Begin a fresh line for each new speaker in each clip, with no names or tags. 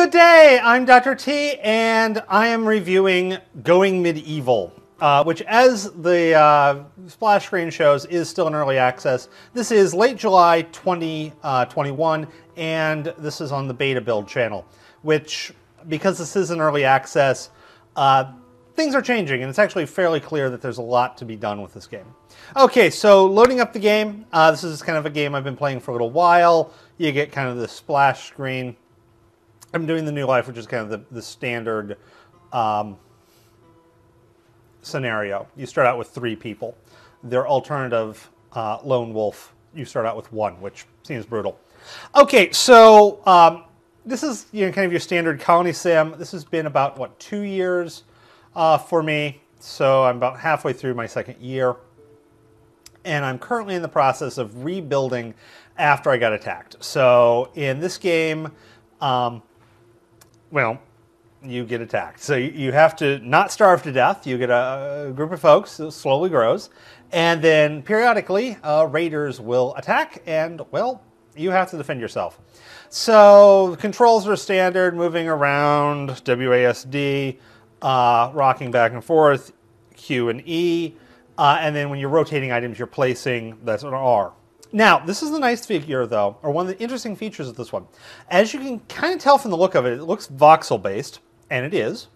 Good day, I'm Dr. T, and I am reviewing Going Medieval, which, as the splash screen shows, is still in early access. This is late July 2021, and this is on the beta build channel, which, because this is in early access, things are changing, and it's actually fairly clear that there's a lot to be done with this game. Okay, so loading up the game. This is kind of a game I've been playing for a little while. You get kind of the splash screen. I'm doing the New Life, which is kind of the standard scenario. You start out with 3 people. Their alternative Lone Wolf, you start out with 1, which seems brutal. Okay, so this is kind of your standard colony sim. This has been about, 2 years for me. So I'm about halfway through my 2nd year. And I'm currently in the process of rebuilding after I got attacked. So in this game, well, you get attacked. So you have to not starve to death. You get a group of folks that slowly grows. And then periodically, raiders will attack, and, well, you have to defend yourself. So controls are standard, moving around, WASD, rocking back and forth, Q and E. And then when you're rotating items, you're placing, that's an R. Now, this is the nice figure, though, or one of the interesting features of this one. As you can kind of tell from the look of it, it looks voxel-based, and it is.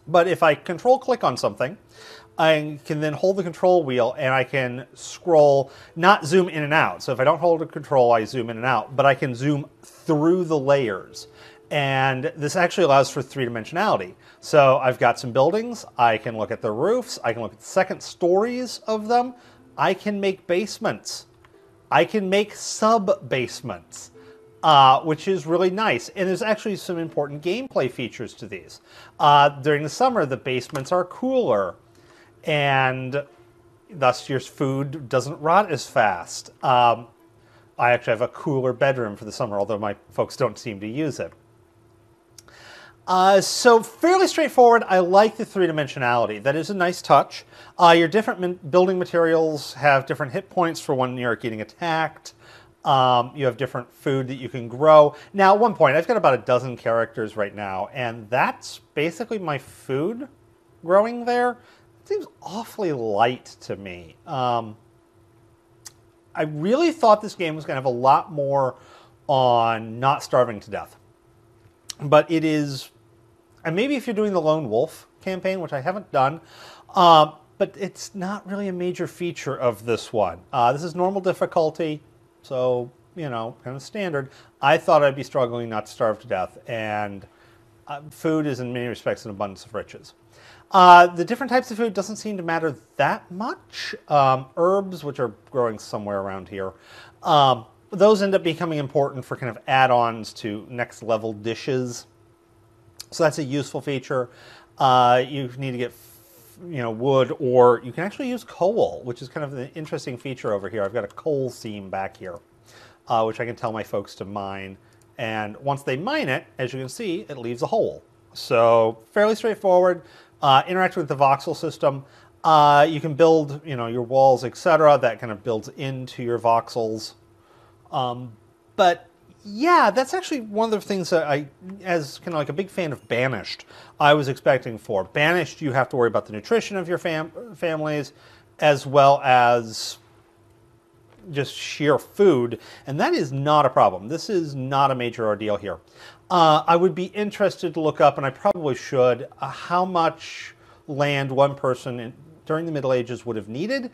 But if I control-click on something, I can then hold the control wheel, and I can scroll, not zoom in and out. So if I don't hold the control, I zoom in and out. But I can zoom through the layers. And this actually allows for 3-dimensionality. So I've got some buildings. I can look at the roofs. I can look at the second stories of them. I can make basements. I can make sub-basements, which is really nice. And there's actually some important gameplay features to these. During the summer, the basements are cooler, and thus your food doesn't rot as fast. I actually have a cooler bedroom for the summer, although my folks don't seem to use it. So fairly straightforward. I like the 3-dimensionality. That is a nice touch. Your different building materials have different hit points for when you're getting attacked. You have different food that you can grow. Now, at one point, I've got about a dozen characters right now, and that's basically my food growing there. It seems awfully light to me. I really thought this game was going to have a lot more on not starving to death. But it is, and maybe if you're doing the Lone Wolf campaign, which I haven't done, but it's not really a major feature of this one. This is normal difficulty, so, kind of standard. I thought I'd be struggling not to starve to death, and food is in many respects an abundance of riches. The different types of food doesn't seem to matter that much. Herbs, which are growing somewhere around here, those end up becoming important for kind of add-ons to next level dishes. So that's a useful feature. You need to get wood, or you can actually use coal, which is kind of an interesting feature over here. I've got a coal seam back here, which I can tell my folks to mine. And once they mine it, as you can see, it leaves a hole. So fairly straightforward. Interact with the voxel system. You can build your walls, etc. That kind of builds into your voxels. But yeah, that's actually one of the things that I, as kind of like a big fan of Banished, I was expecting for. Banished, you have to worry about the nutrition of your families, as well as just sheer food, and that is not a problem. This is not a major ordeal here. I would be interested to look up, and I probably should, how much land one person during the Middle Ages would have needed.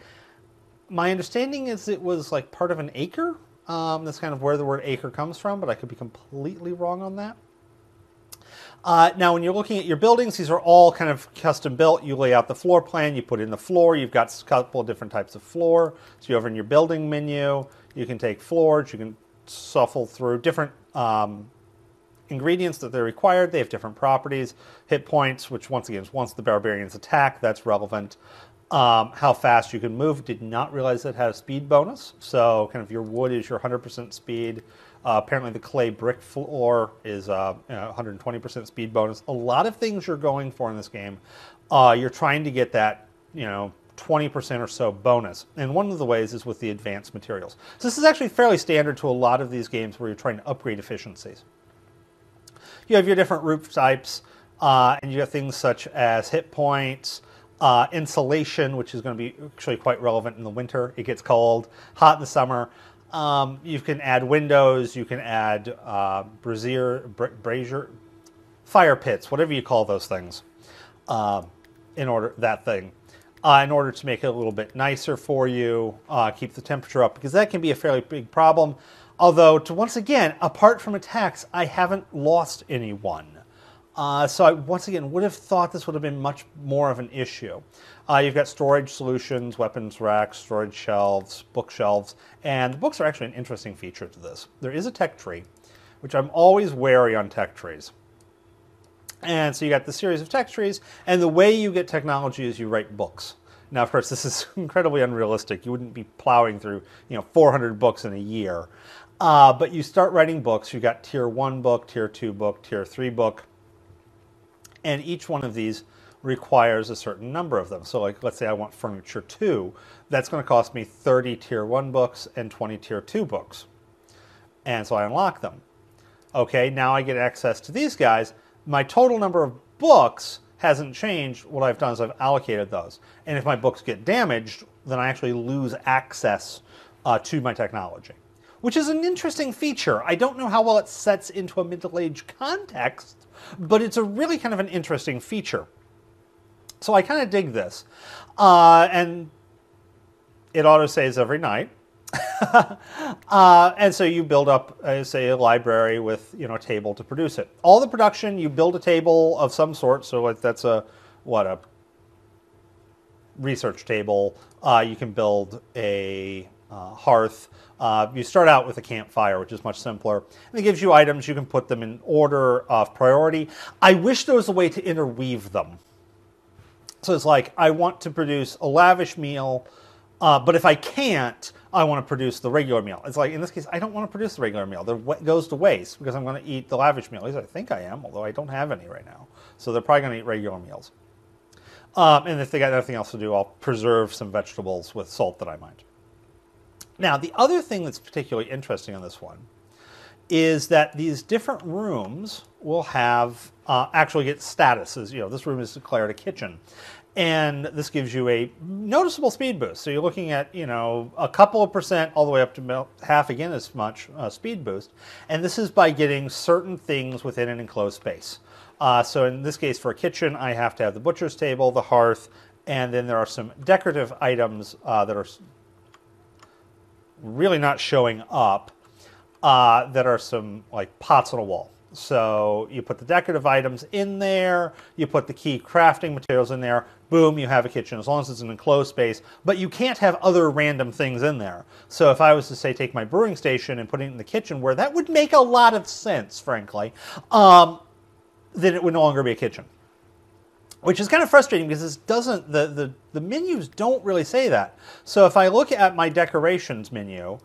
My understanding is it was like part of an acre. That's kind of where the word acre comes from, but I could be completely wrong on that. Now, when you're looking at your buildings, these are all kind of custom built. You lay out the floor plan, you put in the floor. You've got a couple of different types of floor. So over in your building menu, you can take floors. You can shuffle through different ingredients that they're required. They have different properties. Hit points, which once again is once the barbarians attack, that's relevant. How fast you can move. Did not realize it had a speed bonus. So kind of your wood is your 100% speed. Apparently the clay brick floor is 120% speed bonus. A lot of things you're going for in this game. You're trying to get that 20% or so bonus. And one of the ways is with the advanced materials. So this is actually fairly standard to a lot of these games where you're trying to upgrade efficiencies. you have your different roof types, and you have things such as hit points, insulation, which is going to be actually quite relevant in the winter. It gets cold, hot in the summer. You can add windows, you can add brazier, fire pits, whatever you call those things, in order to make it a little bit nicer for you, keep the temperature up, because that can be a fairly big problem. Although, once again, apart from attacks, I haven't lost anyone. So I, once again, would have thought this would have been much more of an issue. You've got storage solutions, weapons racks, storage shelves, bookshelves, and the books are actually an interesting feature to this. There is a tech tree, which I'm always wary on tech trees. And so you got the series of tech trees, and the way you get technology is you write books. Now, of course, this is incredibly unrealistic. You wouldn't be plowing through, 400 books in a year. But you start writing books. You got tier 1 book, tier 2 book, tier 3 book. And each one of these requires a certain number of them. So like, let's say I want furniture 2. That's going to cost me 30 tier 1 books and 20 tier 2 books. And so I unlock them. Okay, now I get access to these guys. My total number of books hasn't changed. What I've done is I've allocated those. And if my books get damaged, then I actually lose access to my technology, which is an interesting feature. I don't know how well it sets into a middle-age context, but it's a really kind of an interesting feature. So I kind of dig this. And it auto-saves every night. And so you build up, say, a library with, a table to produce it. All the production, you build a table of some sort. So like that's a research table. You can build a hearth. You start out with a campfire, which is much simpler. And it gives you items. You can put them in order of priority. I wish there was a way to interweave them. So it's like, I want to produce a lavish meal, but if I can't, I want to produce the regular meal. It's like, in this case, I don't want to produce the regular meal. It goes to waste because I'm going to eat the lavish meal. At least I think I am, although I don't have any right now. So they're probably going to eat regular meals. And if they got nothing else to do, I'll preserve some vegetables with salt that I might. Now, the other thing that's particularly interesting on this one is that these different rooms will have, actually get statuses. This room is declared a kitchen. And this gives you a noticeable speed boost. So you're looking at, a couple of percent all the way up to half again as much speed boost. And this is by getting certain things within an enclosed space. So in this case, for a kitchen, I have to have the butcher's table, the hearth, and then there are some decorative items that are really not showing up, that are some like pots on a wall. So you put the decorative items in there, you put the key crafting materials in there, boom, you have a kitchen, as long as it's an enclosed space. But you can't have other random things in there. So if I was to, say, take my brewing station and put it in the kitchen, where that would make a lot of sense, frankly, then it would no longer be a kitchen. Which is kind of frustrating because this doesn't, the menus don't really say that. So if I look at my decorations menu,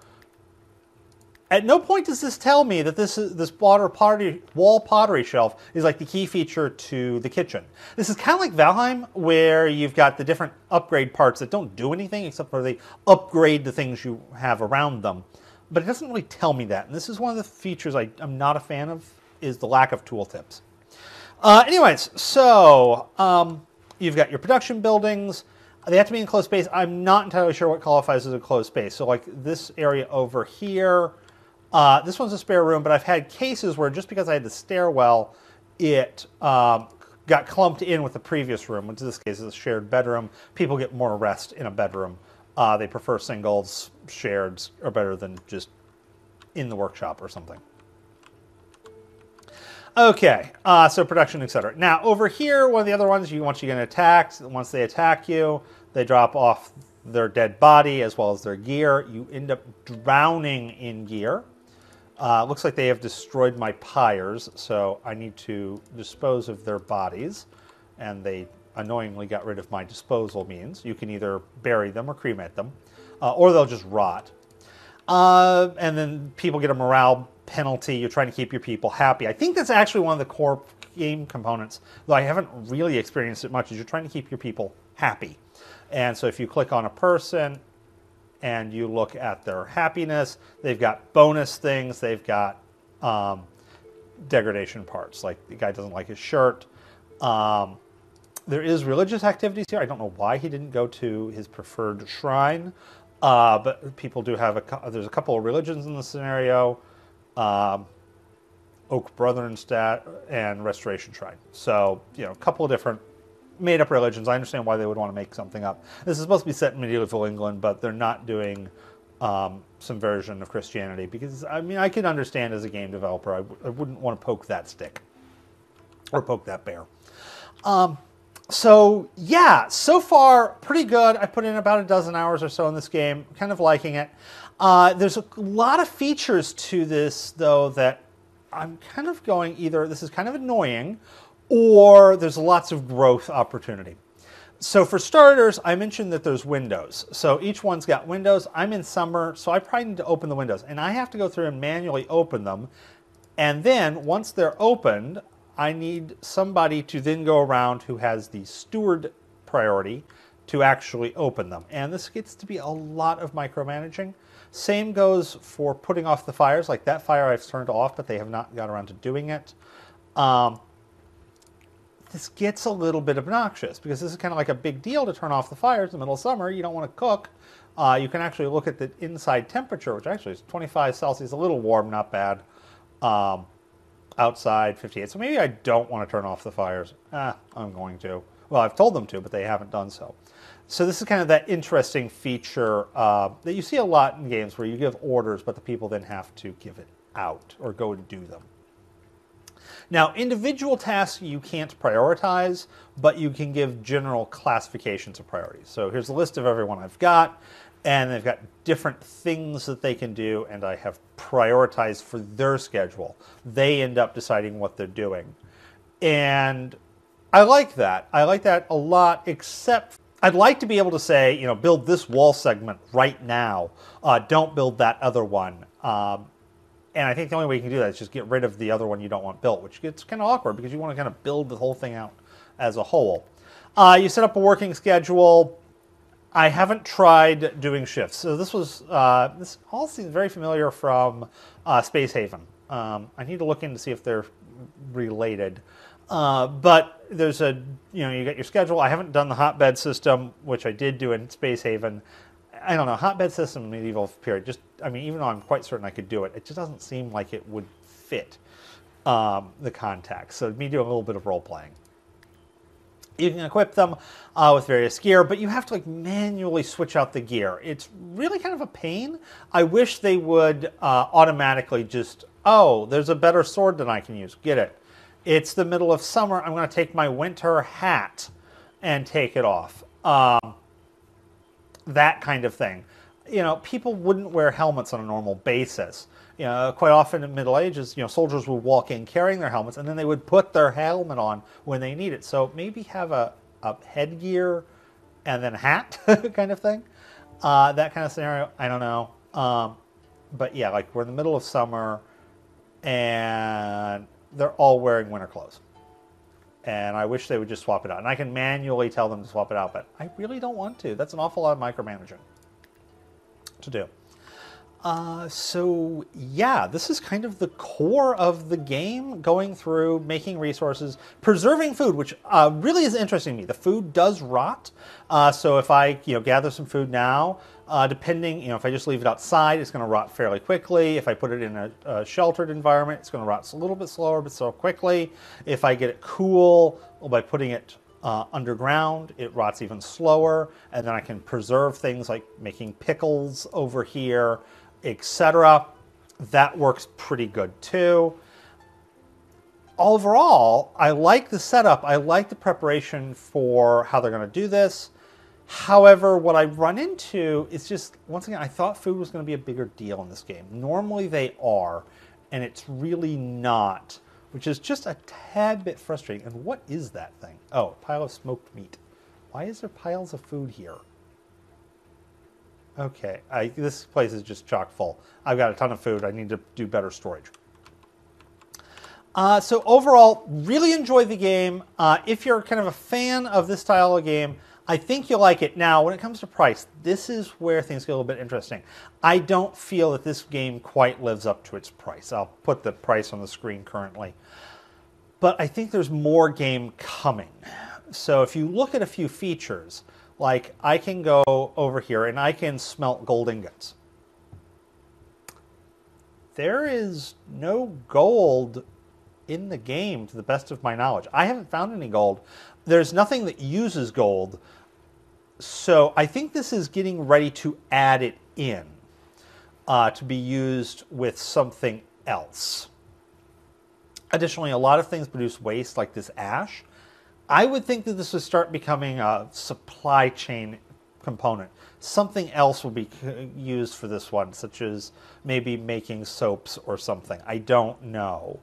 at no point does this tell me that this wall pottery shelf is like the key feature to the kitchen. This is kind of like Valheim, where you've got the different upgrade parts that don't do anything except for they upgrade the things you have around them. But it doesn't really tell me that. And this is one of the features I'm not a fan of, is the lack of tooltips. Anyways, so you've got your production buildings. They have to be in closed space. I'm not entirely sure what qualifies as a closed space. So like this area over here, this one's a spare room, but I've had cases where just because I had the stairwell, it got clumped in with the previous room, which in this case is a shared bedroom. People get more rest in a bedroom. They prefer singles. Shareds are better than just in the workshop or something. Okay, so production, etc. Now, over here, one of the other ones, once you get attacked, once they attack you, they drop off their dead body as well as their gear. You end up drowning in gear. Looks like they have destroyed my pyres, so I need to dispose of their bodies. And they annoyingly got rid of my disposal means. You can either bury them or cremate them, or they'll just rot. And then people get a morale penalty. You're trying to keep your people happy. I think that's actually one of the core game components, though I haven't really experienced it much, is you're trying to keep your people happy. And so if you click on a person and you look at their happiness, they've got bonus things. They've got degradation parts, like the guy doesn't like his shirt. There is religious activities here. I don't know why he didn't go to his preferred shrine, but people do have there's a couple of religions in the scenario. Oak Brotherhood and Restoration Shrine. So, a couple of different made-up religions. I understand why they would want to make something up. This is supposed to be set in medieval England, but they're not doing some version of Christianity because, I can understand as a game developer, I wouldn't want to poke that stick or poke that bear. So, yeah, so far, pretty good. I put in about a dozen hours or so in this game. Kind of liking it. There's a lot of features to this, though, that I'm kind of going either this is kind of annoying or there's lots of growth opportunity. So for starters, I mentioned that there's windows. So each one's got windows. I'm in summer, so I probably need to open the windows. And I have to go through and manually open them. And then once they're opened, I need somebody to then go around who has the steward priority to actually open them. And this gets to be a lot of micromanaging. Same goes for putting off the fires. Like that fire I've turned off, but they have not got around to doing it. This gets a little bit obnoxious because this is kind of like a big deal to turn off the fires in the middle of summer. You don't want to cook. You can actually look at the inside temperature, which actually is 25 Celsius, a little warm, not bad. Outside 58. So maybe I don't want to turn off the fires. I'm going to. Well, I've told them to, but they haven't done so. So this is kind of that interesting feature that you see a lot in games where you give orders, but the people then have to give it out or go and do them. Now, individual tasks you can't prioritize, but you can give general classifications of priorities. So here's a list of everyone I've got, and they've got different things that they can do, and I have prioritized for their schedule. They end up deciding what they're doing. And I like that. I like that a lot, except I'd like to be able to say, build this wall segment right now. Don't build that other one. And I think the only way you can do that is just get rid of the other one you don't want built, which gets kind of awkward because you want to kind of build the whole thing out as a whole. You set up a working schedule. I haven't tried doing shifts. So this all seems very familiar from Space Haven. I need to look in to see if they're related. But there's you get your schedule. I haven't done the hotbed system, which I did do in Space Haven. I don't know, hotbed system in medieval period, even though I'm quite certain I could do it, it just doesn't seem like it would fit the context. So me doing a little bit of role-playing. You can equip them with various gear, but you have to manually switch out the gear. It's really kind of a pain. I wish they would automatically just, there's a better sword than I can use. Get it. It's the middle of summer. I'm going to take my winter hat and take it off. That kind of thing. People wouldn't wear helmets on a normal basis. Quite often in the Middle Ages, soldiers would walk in carrying their helmets, and then they would put their helmet on when they need it. So maybe have a headgear and then a hat kind of thing. That kind of scenario, I don't know. But yeah, we're in the middle of summer, and they're all wearing winter clothes. And I wish they would just swap it out. And I can manually tell them to swap it out, but I really don't want to. That's an awful lot of micromanaging to do. So yeah, this is kind of the core of the game, going through, making resources, preserving food, which really is interesting to me. The food does rot. So if I gather some food now, depending, if I just leave it outside, it's going to rot fairly quickly. If I put it in a sheltered environment, it's going to rot a little bit slower, but so quickly. If I get it cool, by putting it underground, it rots even slower. And then I can preserve things like making pickles over here, etc. That works pretty good too. Overall, I like the setup. I like the preparation for how they're going to do this. However, what I run into is just, once again, I thought food was going to be a bigger deal in this game. Normally they are, and it's really not, which is just a tad bit frustrating. And what is that thing? Oh, a pile of smoked meat. Why is there piles of food here? Okay, this place is just chock full. I've got a ton of food. I need to do better storage. So overall, really enjoy the game. If you're kind of a fan of this style of game, I think you'll like it. Now, when it comes to price, this is where things get a little bit interesting. I don't feel that this game quite lives up to its price. I'll put the price on the screen currently. But I think there's more game coming. So if you look at a few features, like I can go over here and I can smelt gold ingots. There is no gold in the game, to the best of my knowledge. I haven't found any gold. There's nothing that uses gold. So I think this is getting ready to add it in to be used with something else. Additionally, a lot of things produce waste, like this ash. I would think that this would start becoming a supply chain component. Something else will be used for this one, such as maybe making soaps or something. I don't know.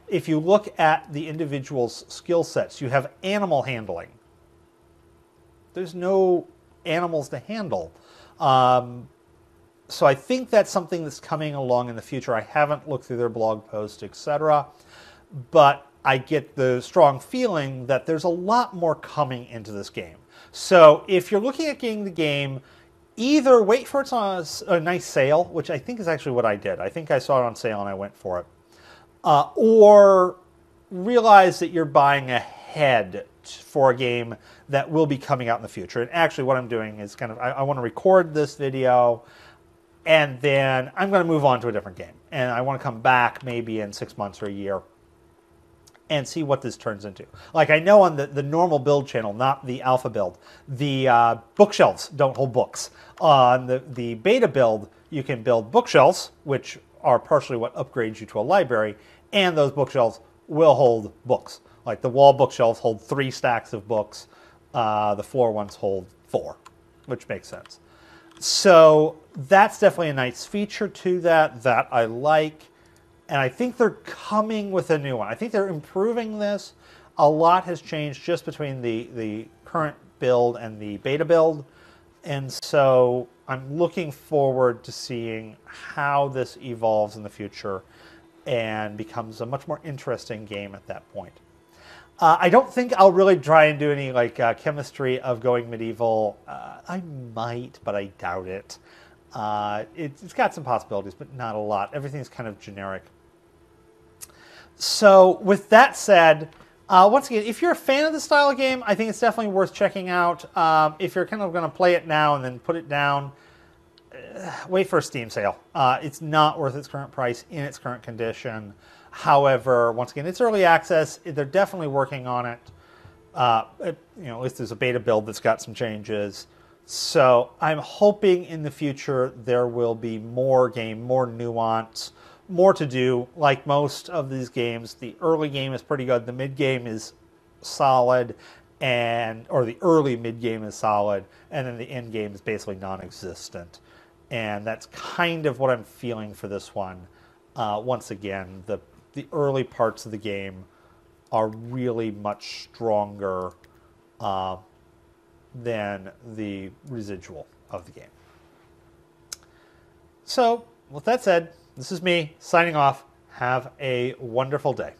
If you look at the individual's skill sets, you have animal handling. There's no animals to handle. So I think that's something that's coming along in the future. I haven't looked through their blog post, etc. But I get the strong feeling that there's a lot more coming into this game. So if you're looking at getting the game, either wait for it's on a nice sale, which I think is actually what I did. I think I saw it on sale and I went for it. Or realize that you're buying ahead for a game that will be coming out in the future. And actually what I'm doing is I want to record this video and then I'm going to move on to a different game. And I want to come back maybe in 6 months or a year and see what this turns into. Like I know on the normal build channel, not the alpha build, the bookshelves don't hold books. On the beta build, you can build bookshelves, which are partially what upgrades you to a library, and those bookshelves will hold books. Like the wall bookshelves hold 3 stacks of books, the floor ones hold 4, which makes sense. So that's definitely a nice feature to that I like. And I think they're coming with a new one. I think they're improving this. A lot has changed just between the current build and the beta build. And so I'm looking forward to seeing how this evolves in the future and becomes a much more interesting game at that point. I don't think I'll really try and do any chemistry of going medieval. I might, but I doubt it. It's got some possibilities, but not a lot. Everything's kind of generic. So with that said, once again, if you're a fan of the style of game, I think it's definitely worth checking out. If you're kind of going to play it now and then put it down, wait for a Steam sale. It's not worth its current price in its current condition. However, once again, it's early access. They're definitely working on it. At least there's a beta build that's got some changes. So I'm hoping in the future there will be more game, more nuance, more to do. Like most of these games, the early game is pretty good. The mid game is solid, or the early mid game is solid, and then the end game is basically non-existent. And that's kind of what I'm feeling for this one. Once again, the early parts of the game are really much stronger than the residual of the game. So, with that said, this is me signing off. Have a wonderful day.